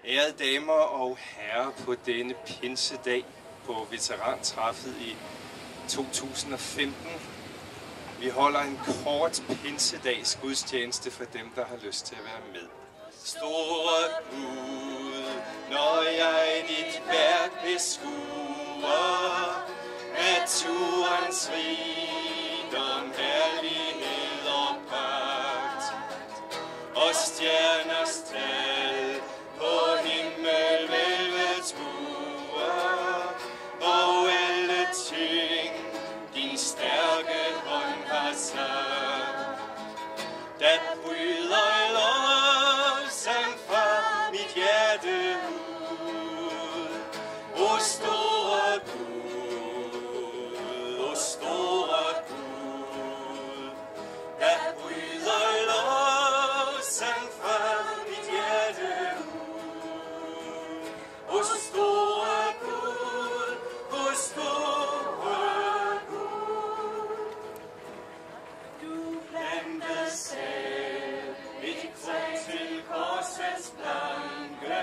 Ærede damer og herrer, på denne pinsedag på veterantræffet i 2015. Vi holder en kort pinsedags gudstjeneste for dem, der har lyst til at være med. Store Gud, når jeg dit værk beskuer, naturens rigdom, herlighed og pragt, og stjerners tal på himmelvælvets buer, og alle ting din stærke hånd har sagt. Der bryder lovsang fra mit hjerte ud. O store Gud, o store Gud, der bryder lovsang fra mit hjerte ud. O store Gud, o store Gud, du plantede selv et krog til korsets planke,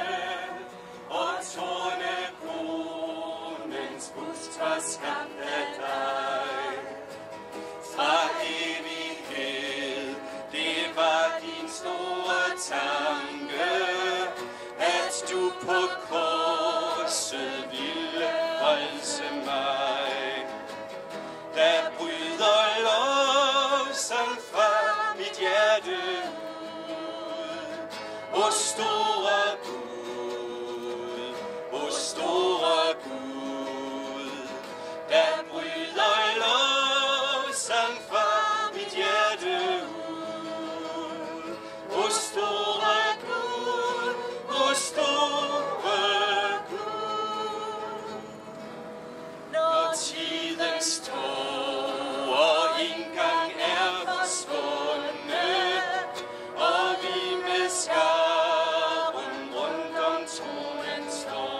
og tornekronens busk var skabt af dig. Fra evighed, det var din store tanke, at du på korset ville frelse mig. Der bryder lovsang fra mit hjerte ud. O store Gud, o store Gud, der bryder lovsang fra mit hjerte ud. O store Gud, o store Gud, når tidens tog og indgang er forsvundet, og vi med skaren rundt om tronen står.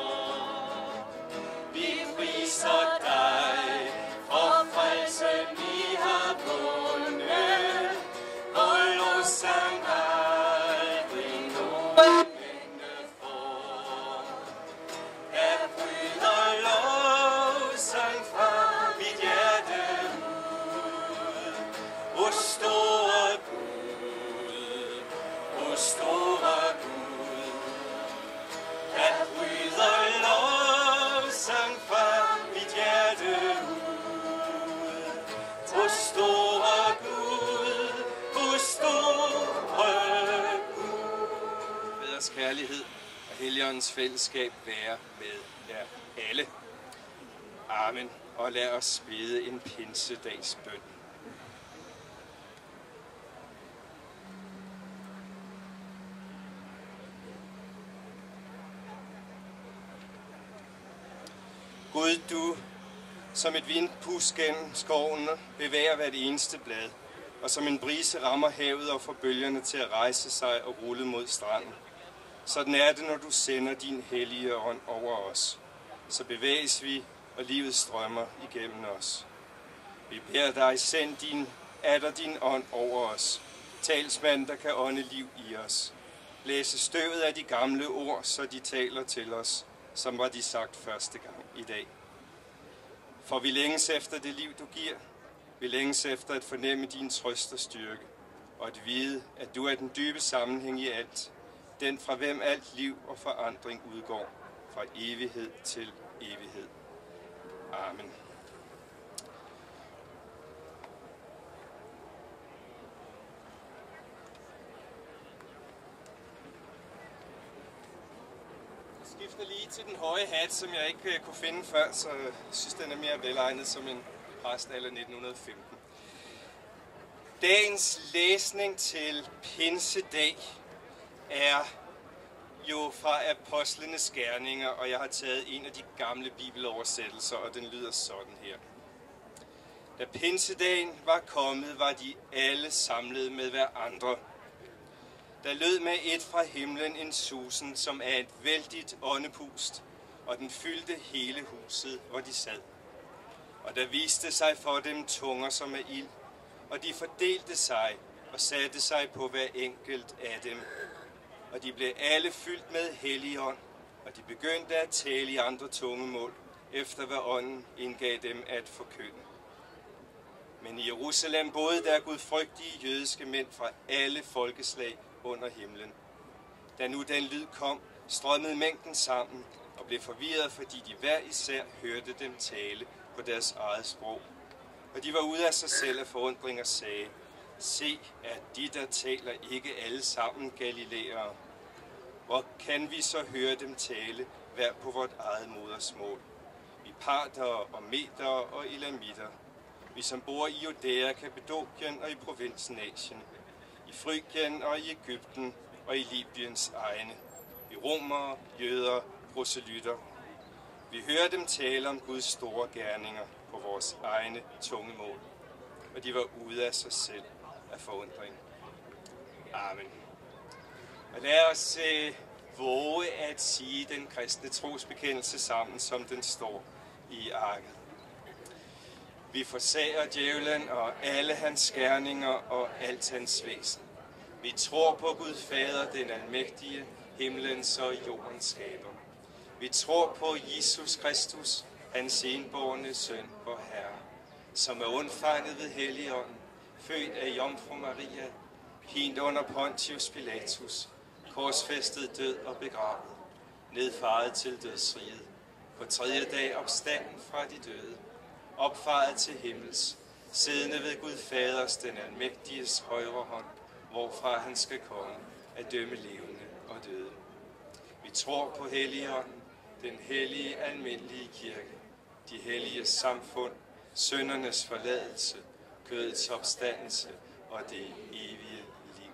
Vi priser dig for frelsen vi har vundet, og lovsang aldrig nogen ende får. Der bryder lovsang fra mit hjerte ud. O store Gud, o store Gud, der bryder lovsang fra mit hjerte ud. O store Gud, o store Gud. Faders kærlighed og Helligåndens fællesskab være med jer alle. Amen. Og lad os bede en pinsedags bøn. Gud, du som et vindpust gennem skoven bevæger hvert eneste blad, og som en brise rammer havet og får bølgerne til at rejse sig og rulle mod stranden. Sådan er det, når du sender din hellige ånd over os. Så bevæges vi, og livet strømmer igennem os. Vi beder dig, send din ånd over os. Talsmand, der kan ånde liv i os. Blæse støvet af de gamle ord, så de taler til os, som var de sagt første gang i dag. For vi længes efter det liv, du giver. Vi længes efter at fornemme din trøst og styrke, og at vide, at du er den dybe sammenhæng i alt. Den, fra hvem alt liv og forandring udgår, fra evighed til evighed. Amen. Jeg skifter lige til den høje hat, som jeg ikke kunne finde før, så jeg synes, den er mere velegnet som en præst eller 1915. Dagens læsning til pinsedag er jo fra Apostlenes Gerninger, og jeg har taget en af de gamle bibeloversættelser, og den lyder sådan her. Da pinsedagen var kommet, var de alle samlet med hverandre. Der lød med et fra himlen en susen, som er et vældigt åndepust, og den fyldte hele huset, hvor de sad. Og der viste sig for dem tunger som af ild, og de fordelte sig og satte sig på hver enkelt af dem. og de blev alle fyldt med Helligånd, og de begyndte at tale i andre tungemål, efter hvad ånden indgav dem at forkynde. Men i Jerusalem boede der gudfrygtige jødiske mænd fra alle folkeslag under himlen. Da nu den lyd kom, strømmede mængden sammen og blev forvirret, fordi de hver især hørte dem tale på deres eget sprog. Og de var ude af sig selv af forundring og sagde, se, at de, der taler, ikke alle sammen galilæere. Hvor kan vi så høre dem tale, hver på vort eget modersmål? Vi partere og metere og elamitter. Vi som bor i Judæa, Kappadokien og i provinsen Asien, i Frygien og i Egypten og i Libyens egne, i romere, jøder, proselytter. Vi hører dem tale om Guds store gerninger på vores egne tungemål, og de var ude af sig selv af forundring. Amen. Og lad os våge at sige den kristne trosbekendelse sammen, som den står i arket. Vi forsager djævlen og alle hans gerninger og alt hans væsen. Vi tror på Gud Fader, den almægtige, himlens og jordens skaber. Vi tror på Jesus Kristus, hans enbårne søn, vor Herre, som er undfanget ved Helligånden, født af Jomfru Maria, pint under Pontius Pilatus, korsfæstet, død og begravet, nedfaret til dødsriget, på tredje dag opstanden fra de døde, opfaret til himmels, siddende ved Gud Faders, den almægtiges højre hånd, hvorfra han skal komme at dømme levende og døde. Vi tror på Helligånden, den hellige almindelige kirke, de hellige samfund, syndernes forladelse, kødets opstandelse og det evige liv.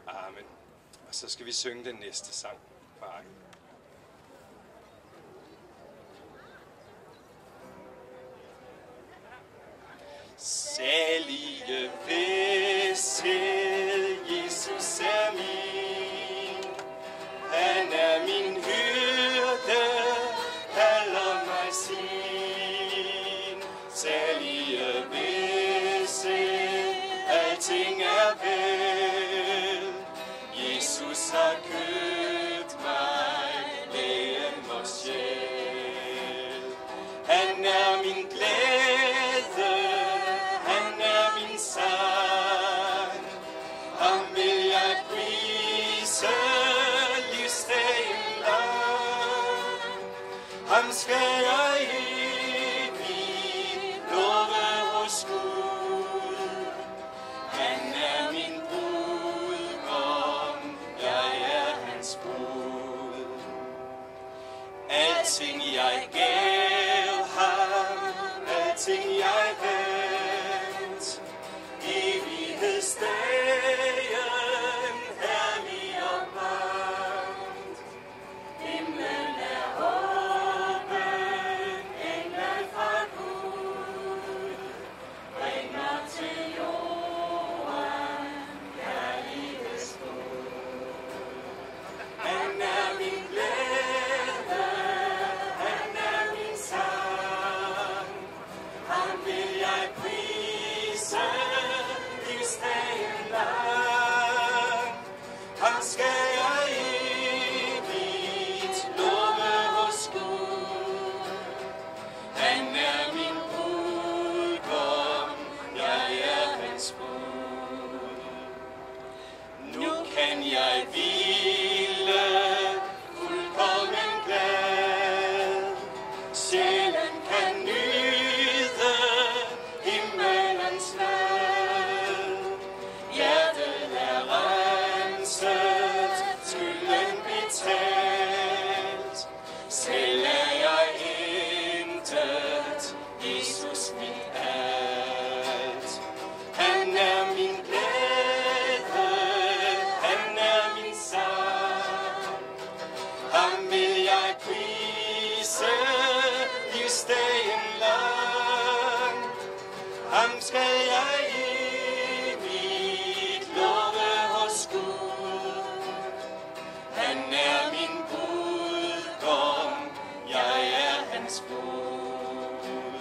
Amen. Og så skal vi synge den næste sang fra arket. Salige vished, Jesus er min. Han er min hyrde, kalder mig sin. Salige vished, alting er vel. Jesus har købt mig, legem og sjæl. Han er min glæde, han er min sang. Ham vil jeg prise livsdagen lang. Ham skal jeg evigt love hos Gud. Han er min brudgom, jeg er hans brud. Alting jeg gav ham, alting jeg vandt, evighedsdagen herlig og varmt. Himlen er åben, engler fra Gud bringer til jorden kærlighedsbud. Han er min glæde, han er min sang. Ham vil jeg prise livsdagen lang. Ham skal jeg evigt love hos Gud. Han er min brudgom, jeg er hans brud. Nu kan jeg hvile fuldkommen glad. Sjælen kan nyde himmelens mad. Hjertet er renset, skylden betalt. Selv er jeg intet, Jesus mit alt. Han er min glæde, han er min sang. Ham vil jeg prise livsdagen lang. Ham skal jeg evigt love hos Gud. Han er min brudgom, jeg er hans brud.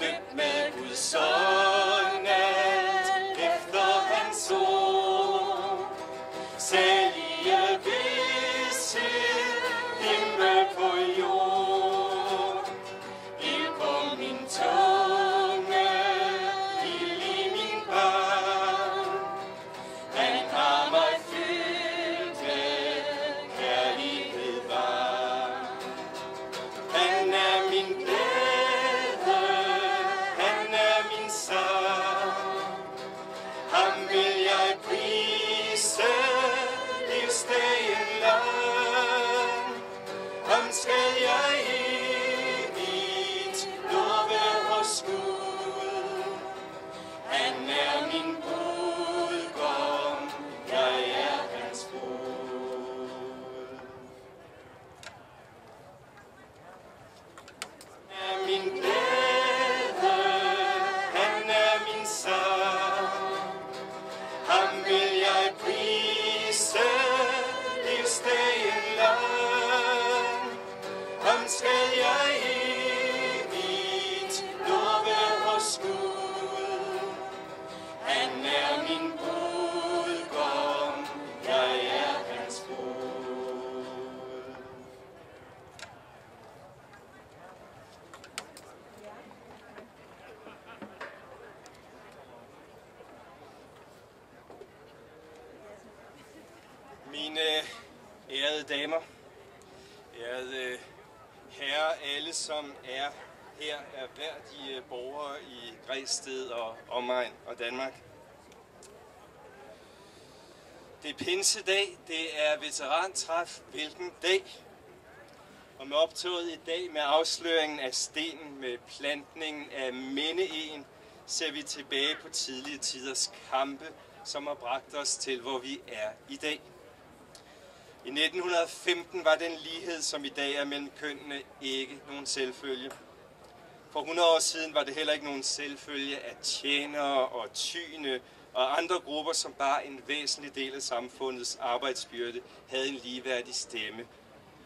Døbt med Guds ånd alt efter hans ord. Salig giver vished, himmel på jord. Ild på min tunge, ild i min barm. Han har mig fyldt med kærlighed varm. Han er min glæde, han er min sang. Ham vil jeg prise, livsdagen lang. Ham skal jeg evigt love hos Gud. Han er min brudgom, jeg er hans brud. Han er min glæde, han er min sang. Ham vil jeg prise, livsdagen lang. Ham skal jeg evigt love hos Gud. Han er min brudgom, jeg er hans brud. Mine ærede damer, ærede herrer, alle som er her, er værdige borgere i Græsted og omegn og Danmark. Det er pinsedag, det er veterantræf, hvilken dag. Og med optoget i dag med afsløringen af stenen, med plantningen af mindeegen, ser vi tilbage på tidlige tiders kampe, som har bragt os til, hvor vi er i dag. I 1915 var den lighed, som i dag er mellem kønnene, ikke nogen selvfølge. For 100 år siden var det heller ikke nogen selvfølge, at tjenere og tyne og andre grupper, som bare en væsentlig del af samfundets arbejdsbyrde, havde en ligeværdig stemme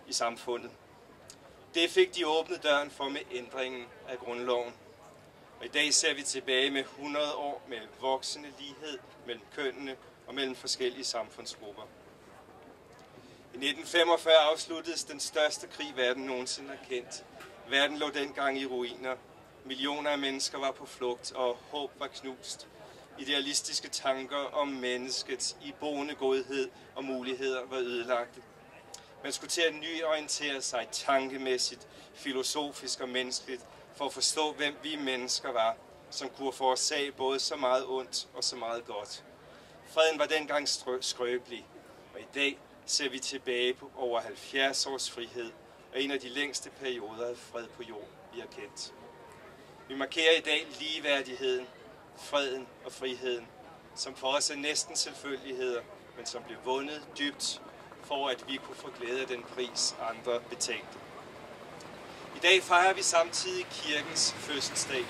i samfundet. Det fik de åbnet døren for med ændringen af grundloven. Og i dag ser vi tilbage med 100 år med voksende lighed mellem kønnene og mellem forskellige samfundsgrupper. I 1945 afsluttedes den største krig, verden nogensinde har kendt. Verden lå dengang i ruiner. Millioner af mennesker var på flugt, og håb var knust. Idealistiske tanker om menneskets iboende godhed og muligheder var ødelagte. Man skulle til at nyorientere sig tankemæssigt, filosofisk og menneskeligt, for at forstå, hvem vi mennesker var, som kunne forårsage både så meget ondt og så meget godt. Freden var dengang skrøbelig, og i dag ser vi tilbage på over 70 års frihed og en af de længste perioder af fred på jord, vi har kendt. Vi markerer i dag ligeværdigheden, freden og friheden, som for os er næsten selvfølgeligheder, men som blev vundet dybt, for at vi kunne få glæde af den pris, andre betalte. I dag fejrer vi samtidig kirkens fødselsdag.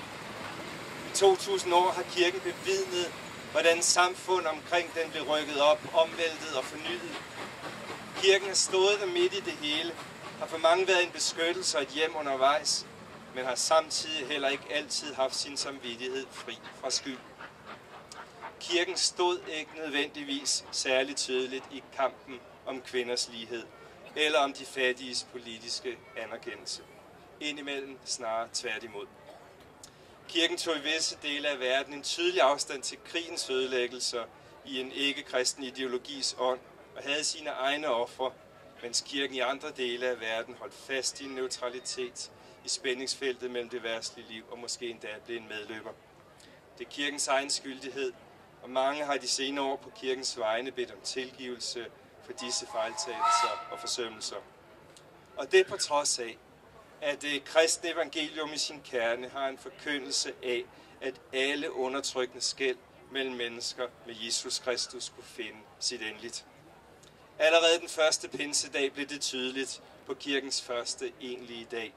I 2000 år har kirken bevidnet, hvordan samfund omkring den blev rykket op, omvæltet og fornyet. Kirken har stået der midt i det hele, har for mange været en beskyttelse og et hjem undervejs, men har samtidig heller ikke altid haft sin samvittighed fri fra skyld. Kirken stod ikke nødvendigvis særligt tydeligt i kampen om kvinders lighed, eller om de fattiges politiske anerkendelse. Indimellem snarere tværtimod. Kirken tog i visse dele af verden en tydelig afstand til krigens ødelæggelser i en ikke-kristen ideologis ånd, og havde sine egne ofre, mens kirken i andre dele af verden holdt fast i en neutralitet i spændingsfeltet mellem det verdslige liv og måske endda blev en medløber. Det er kirkens egen skyldighed, og mange har de senere år på kirkens vegne bedt om tilgivelse for disse fejltagelser og forsømmelser. Og det på trods af, at det kristne evangelium i sin kerne har en forkyndelse af, at alle undertrykkende skel mellem mennesker med Jesus Kristus kunne finde sit endeligt. Allerede den første pinsedag blev det tydeligt på kirkens første egentlige dag.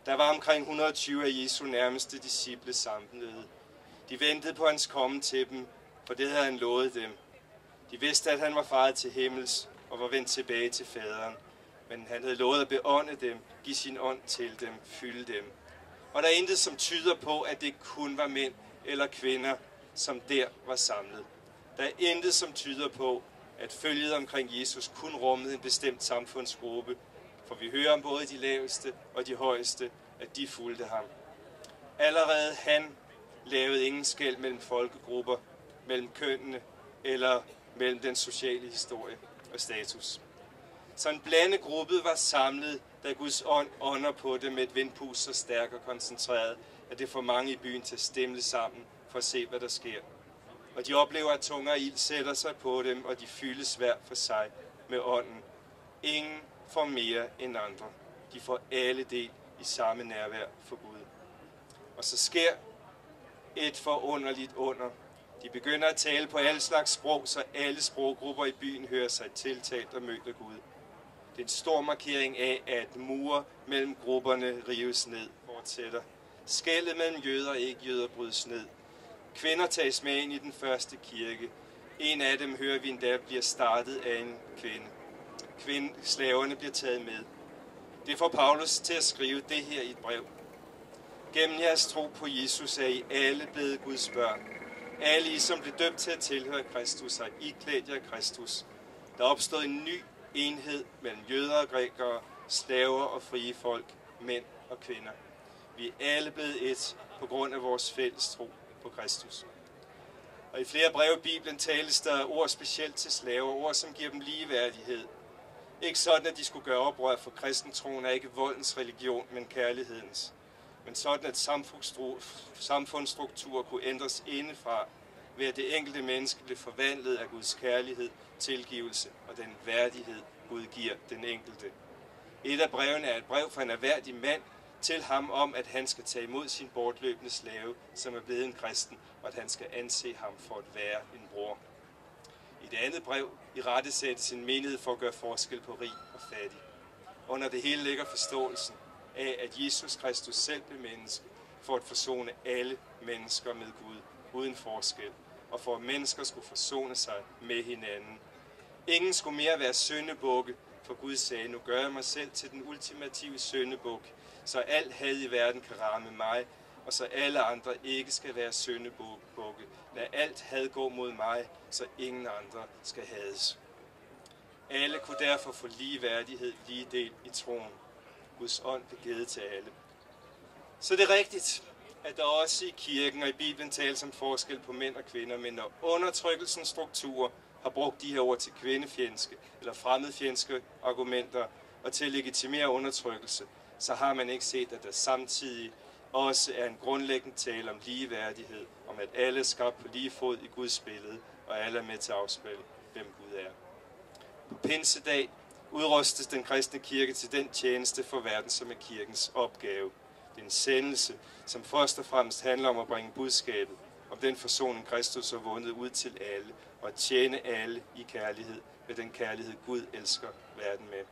Der var omkring 120 af Jesu nærmeste disciple samlede. De ventede på hans komme til dem, for det havde han lovet dem. De vidste, at han var faret til himmels og var vendt tilbage til faderen. Men han havde lovet at beånde dem, give sin ånd til dem, fylde dem. Og der er intet, som tyder på, at det kun var mænd eller kvinder, som der var samlet. Der er intet, som tyder på, at følget omkring Jesus kun rummede en bestemt samfundsgruppe, for vi hører om både de laveste og de højeste, at de fulgte ham. Allerede han lavede ingen skel mellem folkegrupper, mellem kønnene eller mellem den sociale historie og status. Så en blandet gruppe var samlet, da Guds ånd ånder på det med et vindpust så stærkt og koncentreret, at det får mange i byen til at stemle sammen for at se, hvad der sker. Og de oplever, at tunger og ild sætter sig på dem, og de fyldes hver for sig med ånden. Ingen får mere end andre. De får alle del i samme nærvær for Gud. Og så sker et forunderligt under. De begynder at tale på alle slags sprog, så alle sproggrupper i byen hører sig tiltalt og mødt af Gud. Det er en stor markering af, at mure mellem grupperne rives ned, fortsætter. Skellet mellem jøder og ikke-jøder brydes ned. Kvinder tages med ind i den første kirke. En af dem hører vi endda bliver startet af en kvinde. Slaverne bliver taget med. Det får Paulus til at skrive det her i et brev. Gennem jeres tro på Jesus er I alle blevet Guds børn. Alle I, som blev døbt til at tilhøre Kristus, har iklædt jer Kristus. Der er opstået en ny enhed mellem jøder og grækere, slaver og frie folk, mænd og kvinder. Vi er alle blevet et på grund af vores fælles tro på Kristus. Og i flere breve i Bibelen tales der ord specielt til slaver, ord som giver dem ligeværdighed. Ikke sådan, at de skulle gøre oprør, for kristentroen er ikke voldens religion, men kærlighedens. Men sådan, at samfundsstruktur kunne ændres indefra, ved at det enkelte menneske blev forvandlet af Guds kærlighed, tilgivelse og den værdighed, Gud giver den enkelte. Et af brevene er et brev fra en erhverdig mand til ham om, at han skal tage imod sin bortløbende slave, som er blevet en kristen, og at han skal anse ham for at være en bror. I det andet brev irettesættes en menighed for at gøre forskel på rig og fattig. Under det hele ligger forståelsen af, at Jesus Kristus selv blev menneske, for at forsone alle mennesker med Gud, uden forskel, og for at mennesker skulle forsone sig med hinanden. Ingen skulle mere være syndebukke, for Gud sagde, nu gør jeg mig selv til den ultimative syndebuk, så alt had i verden kan ramme mig, og så alle andre ikke skal være syndebukke. Lad alt had gå mod mig, så ingen andre skal hades. Alle kunne derfor få lige værdighed, lige del i troen. Guds ånd blev givet til alle. Så det er rigtigt, at der også i kirken og i Bibelen tales om forskel på mænd og kvinder, men når undertrykkelsens strukturer har brugt de her ord til kvindefjendske eller fremmedfjendske argumenter og til at legitimere undertrykkelse, så har man ikke set, at der samtidig også er en grundlæggende tale om ligeværdighed, om at alle er skabt på lige fod i Guds billede, og alle er med til at afspille, hvem Gud er. På pinsedag udrustes den kristne kirke til den tjeneste for verden, som er kirkens opgave. Det er en sendelse, som først og fremmest handler om at bringe budskabet om den forsoning, Kristus har vundet ud til alle, og at tjene alle i kærlighed med den kærlighed, Gud elsker verden med.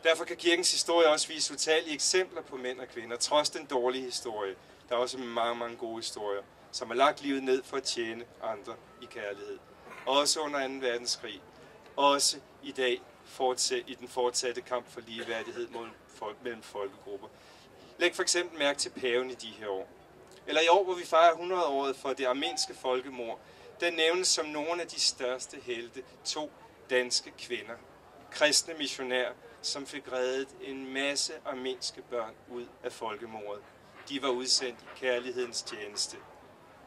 Derfor kan kirkens historie også vise utallige eksempler på mænd og kvinder, trods den dårlige historie. Der er også mange gode historier, som har lagt livet ned for at tjene andre i kærlighed. Også under 2. verdenskrig. Også i dag i den fortsatte kamp for ligeværdighed mellem folkegrupper. Læg for eksempel mærke til paven i de her år. Eller i år, hvor vi fejrer 100-året for det armenske folkemord, der nævnes som nogle af de største helte 2 danske kvinder, kristne missionærer, som fik reddet en masse armenske børn ud af folkemordet. De var udsendt i kærlighedens tjeneste.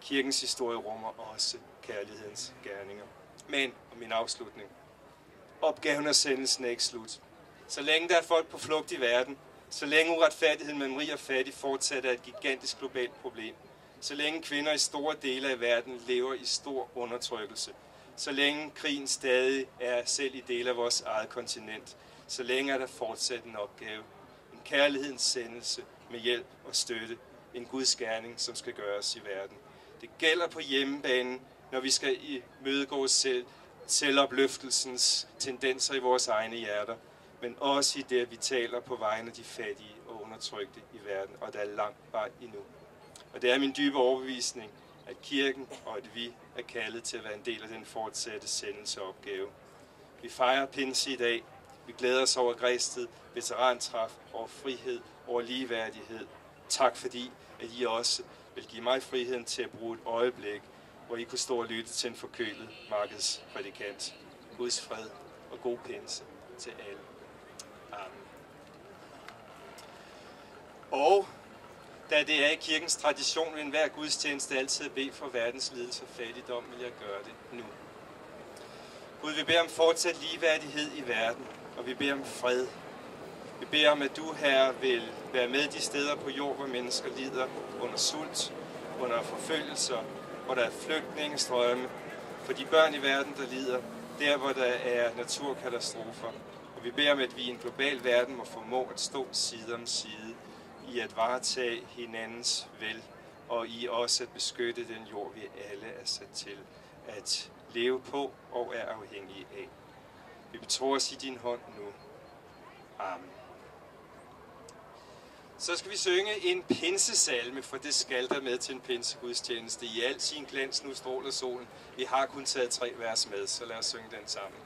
Kirkens historie rummer også kærlighedens gerninger. Men, og min afslutning, opgaven og sendelsen er ikke slut. Så længe der er folk på flugt i verden, så længe uretfærdigheden mellem rig og fattig fortsat er et gigantisk globalt problem, så længe kvinder i store dele af verden lever i stor undertrykkelse, så længe krigen stadig er selv i dele af vores eget kontinent, så længe er der fortsat en opgave. En kærlighedens sendelse med hjælp og støtte. En Guds gerning, som skal gøres i verden. Det gælder på hjemmebanen, når vi skal imødegå selvopløftelsens tendenser i vores egne hjerter, men også i det, at vi taler på vegne af de fattige og undertrykte i verden, og der er lang vej endnu. Og det er min dybe overbevisning, at kirken og at vi er kaldet til at være en del af den fortsatte sendelseopgave. Vi fejrer pinse i dag. Vi glæder os over Græsted, veterantræf, over frihed, over ligeværdighed. Tak fordi, at I også vil give mig friheden til at bruge et øjeblik, hvor I kunne stå og lytte til en forkølet markedsprædikant. Guds fred og god pinse til alle. Amen. Og da det er i kirkens tradition ved enhver gudstjeneste altid at bede for verdens lidelse og fattigdom, vil jeg gøre det nu. Gud, vi beder om fortsat ligeværdighed i verden, og vi beder om fred. Vi beder om, at du, Herre, vil være med de steder på jord, hvor mennesker lider under sult, under forfølgelser, hvor der er flygtningestrømme, for de børn i verden, der lider, der hvor der er naturkatastrofer. Og vi beder om, at vi i en global verden må formå at stå side om side i at varetage hinandens vel, og i også at beskytte den jord, vi alle er sat til at leve på og er afhængige af. Vi betror os i din hånd nu. Amen. Så skal vi synge en pinsesalme, for det skal der med til en pinsegudstjeneste. I al sin glans nu stråler solen. Vi har kun taget 3 vers med, så lad os synge den sammen.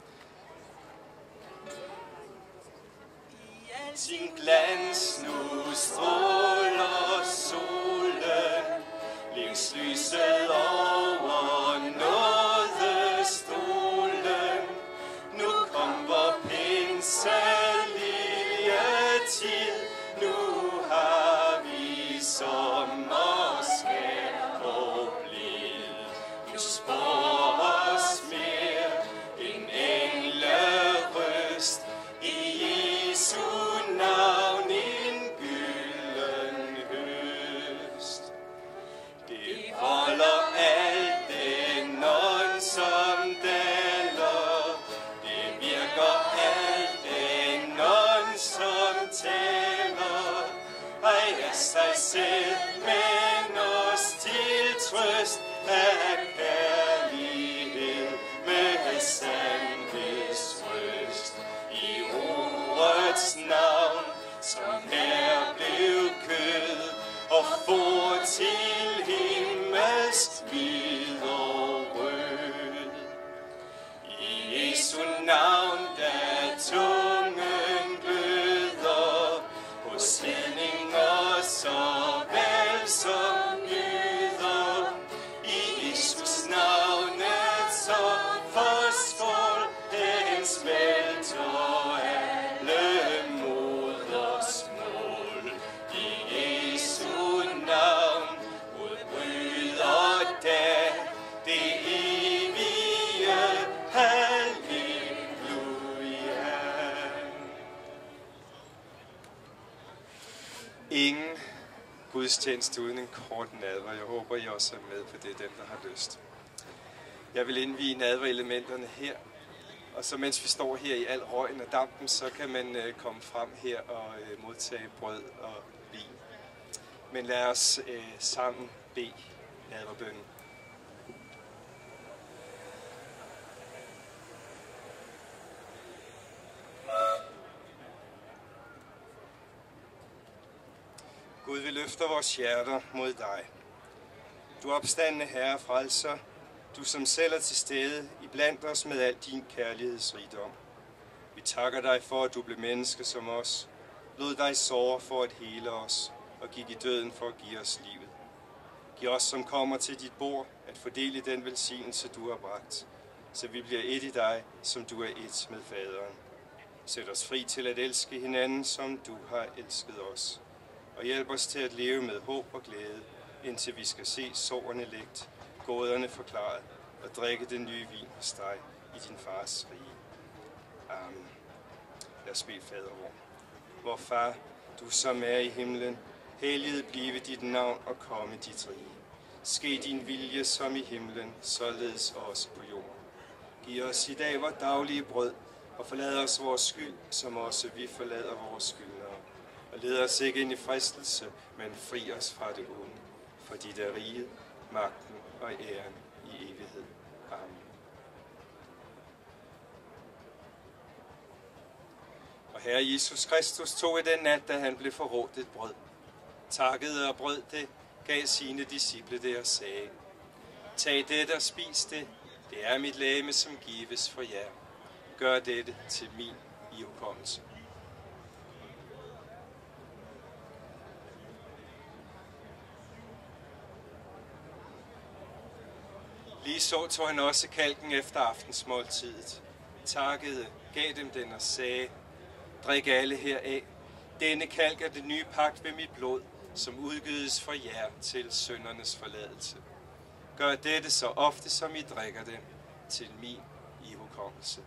I al sin glans nu stråler solen, livslyset over nådestolen. Nu kom vor pinselilje tid, nu har vi sommerskær og blid. Nu spår os mere en englerøst, i Jesu navn en gylden høst. Det volder alt den ånd, som daler, det virker alt den ånd, som taler. Ej af sig selv, men os til trøst af kærlighed med sandhedsrøst. I ordets navn, som her blev kød og for til himmelsk hvid og rød. I Jesu navn, da tungen bløder, hos hedninger såvel som jøder. I Jesus navnet så forskål, den smelter alle moders mål. I Jesu navn udbryder da det evige halleluja. Ingen gudstjeneste uden en kort nadver. Jeg håber, I også er med, for det er den, der har lyst. Jeg vil indvie nadverelementerne her, og så mens vi står her i al røgen og dampen, så kan man komme frem her og modtage brød og vin. Men lad os sammen bede nadverbønnen. Gud, vi løfter vores hjerter mod dig. Du opstandne Herre frelser, du som selv er til stede iblandt os med al din kærlighedsrigdom. Vi takker dig for, at du blev menneske som os, lod dig såre for at hele os og gik i døden for at give os livet. Giv os, som kommer til dit bord, at fordele den velsignelse, du har bragt, så vi bliver et i dig, som du er et med faderen. Sæt os fri til at elske hinanden, som du har elsket os. Og hjælp os til at leve med håb og glæde, indtil vi skal se sårene lægt, gåderne forklaret og drikke den nye vin hos dig i din fars rige. Amen. Lad os bede fadervor. Vor far, du som er i himlen, helliget blive dit navn og komme dit rige. Ske din vilje som i himlen, således også på jorden. Giv os i dag vor daglige brød, og forlad os vores skyld, som også vi forlader vores skyldnere. Og led os ikke ind i fristelse, men fri os fra det onde. For dit er riget, magten og æren i evighed. Amen. Og Herre Jesus Kristus tog i den nat, da han blev forrådt et brød. Takkede og brød det, gav sine disciple det og sagde: Tag dette og spis det, det er mit legeme, som gives for jer. Gør dette til min ihukommelse. Lige så tog han også kalken efter aftensmåltidet. takkede, gav dem den og sagde, drik alle heraf. Denne kalk er det nye pagt ved mit blod, som udgydes for jer til syndernes forladelse. Gør dette så ofte, som I drikker det, til min ihukommelse.